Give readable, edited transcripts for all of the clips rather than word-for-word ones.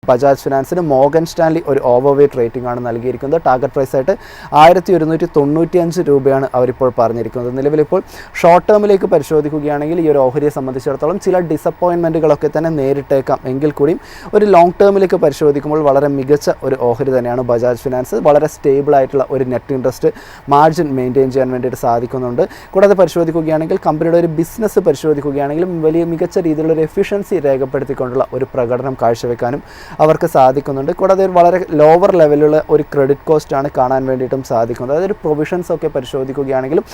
Bajaj ഫിനാൻസിന് Morgan Stanley ഒരു overweight rating ആണ് നൽകിയിരിക്കുന്നത്. ടാർഗറ്റ് പ്രൈസ് ആയിട്ട് 1195 രൂപയാണ് അവരിപ്പോൾ പറഞ്ഞിരിക്കുന്നത്. നിലവിലിപ്പോൾ ഷോർട്ട് ടേമിലേക്ക് പരിശോധിക്കുകയാണെങ്കിൽ ഈ ഒരു ഓഹരിയെ സംബന്ധിച്ചിടത്തോളം ചില ഡിസപ്പോയിൻമെൻറ്റുകളൊക്കെ തന്നെ നേരിട്ടേക്കാം. എങ്കിൽ കൂടിയും ഒരു ലോങ് ടേമിലേക്ക് പരിശോധിക്കുമ്പോൾ വളരെ മികച്ച ഒരു ഓഹരി തന്നെയാണ് ബജാജ് ഫിനാൻസ്. വളരെ സ്റ്റേബിൾ ആയിട്ടുള്ള ഒരു നെറ്റ് ഇൻട്രസ്റ്റ് മാർജിൻ മെയിൻറ്റെയിൻ ചെയ്യാൻ വേണ്ടിയിട്ട് സാധിക്കുന്നുണ്ട്. കൂടാതെ പരിശോധിക്കുകയാണെങ്കിൽ കമ്പനിയുടെ ഒരു ബിസിനസ് പരിശോധിക്കുകയാണെങ്കിലും വലിയ മികച്ച രീതിയിലുള്ള ഒരു എഫിഷ്യൻസി രേഖപ്പെടുത്തിക്കൊണ്ടുള്ള ഒരു പ്രകടനം കാഴ്ചവെക്കാനും അവർക്ക് സാധിക്കുന്നുണ്ട്. കൂടാതെ വളരെ ലോവർ ലെവലുള്ള ഒരു ക്രെഡിറ്റ് കോസ്റ്റാണ് കാണാൻ വേണ്ടിയിട്ടും സാധിക്കുന്നത്. അതായത് പ്രൊവിഷൻസ് ഒക്കെ പരിശോധിക്കുകയാണെങ്കിലും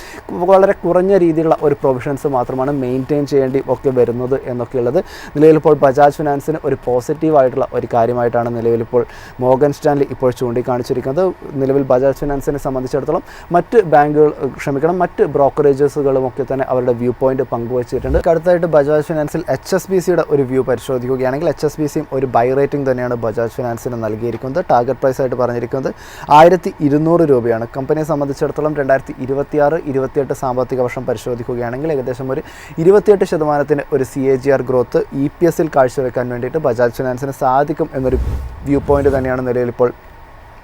വളരെ കുറഞ്ഞ രീതിയിലുള്ള ഒരു പ്രൊവിഷൻസ് മാത്രമാണ് മെയിൻറ്റെയിൻ ചെയ്യേണ്ടി ഒക്കെ വരുന്നത് എന്നൊക്കെയുള്ളത് നിലവിലിപ്പോൾ ബജാജ് ഫിനാൻസിന് ഒരു പോസിറ്റീവായിട്ടുള്ള ഒരു കാര്യമായിട്ടാണ് നിലവിലിപ്പോൾ മോർഗൻ സ്റ്റാൻലി ഇപ്പോൾ ചൂണ്ടിക്കാണിച്ചിരിക്കുന്നത്. നിലവിൽ ബജാജ് ഫിനാൻസിനെ സംബന്ധിച്ചിടത്തോളം മറ്റ് ബ്രോക്കറേജസുകളും ഒക്കെ തന്നെ അവരുടെ വ്യൂ പോയിന്റ് പങ്കുവച്ചിട്ടുണ്ട്. അടുത്തായിട്ട് ബജാജ് ഫിനാൻസിൽ HSBCയുടെ ഒരു വ്യൂ പരിശോധിക്കുകയാണെങ്കിൽ HSBCയും ഒരു ബൈ റേറ്റിംഗ് തന്നെയാണ് ബജാജ് ഫിനാൻസിന് നൽകിയിരിക്കുന്നത്. ടാർഗറ്റ് പ്രൈസ് ആയിട്ട് പറഞ്ഞിരിക്കുന്നത് 1200 രൂപയാണ്. കമ്പനിയെ സംബന്ധിച്ചിടത്തോളം 2026-28 സാമ്പത്തിക വർഷം പരിശോധിക്കുകയാണെങ്കിൽ ഏകദേശം ഒരു 28% ഒരു CAGR ഗ്രോത്ത് EPSൽ കാഴ്ചവെക്കാൻ വേണ്ടിയിട്ട് ബജാജ് ഫിനാൻസിന് സാധിക്കും എന്നൊരു വ്യൂ പോയിന്റ് തന്നെയാണ് നിലവിലിപ്പോൾ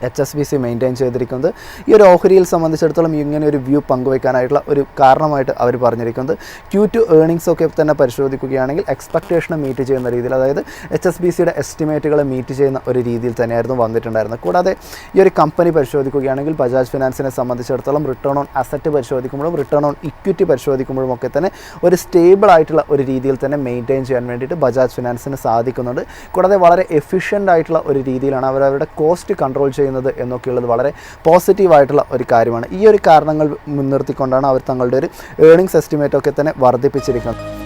HSBC മെയിൻറ്റെയിൻ ചെയ്തിരിക്കുന്നത്. ഈ ഒരു ഓഹരിയിൽ സംബന്ധിച്ചിടത്തോളം ഇങ്ങനെ ഒരു വ്യൂ പങ്കുവയ്ക്കാനായിട്ടുള്ള ഒരു കാരണമായിട്ട് അവർ പറഞ്ഞിരിക്കുന്നത് Q2 ഏർണിംഗ്സ് ഒക്കെ തന്നെ പരിശോധിക്കുകയാണെങ്കിൽ എക്സ്പെക്റ്റേഷനെ മീറ്റ് ചെയ്യുന്ന രീതിയിൽ, അതായത് HSBCയുടെ എസ്റ്റിമേറ്റുകളെ മീറ്റ് ചെയ്യുന്ന ഒരു രീതിയിൽ തന്നെയായിരുന്നു വന്നിട്ടുണ്ടായിരുന്നത്. കൂടാതെ ഈ ഒരു കമ്പനി പരിശോധിക്കുകയാണെങ്കിൽ ബജാജ് ഫിനാൻസിനെ സംബന്ധിച്ചിടത്തോളം റിട്ടേൺ ഓൺ അസറ്റ് പരിശോധിക്കുമ്പോഴും റിട്ടേൺ ഓൺ ഇക്വിറ്റി പരിശോധിക്കുമ്പോഴും ഒക്കെ തന്നെ ഒരു സ്റ്റേബിൾ ആയിട്ടുള്ള ഒരു രീതിയിൽ തന്നെ മെയിൻറ്റെയിൻ ചെയ്യാൻ വേണ്ടിയിട്ട് ബജാജ് ഫിനാൻസിന് സാധിക്കുന്നുണ്ട്. കൂടാതെ വളരെ എഫിഷ്യൻ്റ് ആയിട്ടുള്ള ഒരു രീതിയിലാണ് അവരവരുടെ കോസ്റ്റ് കൺട്രോൾ ചെയ്യുന്നത് എന്നൊക്കെയുള്ളത് വളരെ പോസിറ്റീവായിട്ടുള്ള ഒരു കാര്യമാണ്. ഈ ഒരു കാരണങ്ങൾ മുൻനിർത്തിക്കൊണ്ടാണ് അവർ തങ്ങളുടെ ഒരു ഏർണിംഗ്സ് എസ്റ്റിമേറ്റ് ഒക്കെ തന്നെ വർദ്ധിപ്പിച്ചിരിക്കുന്നത്.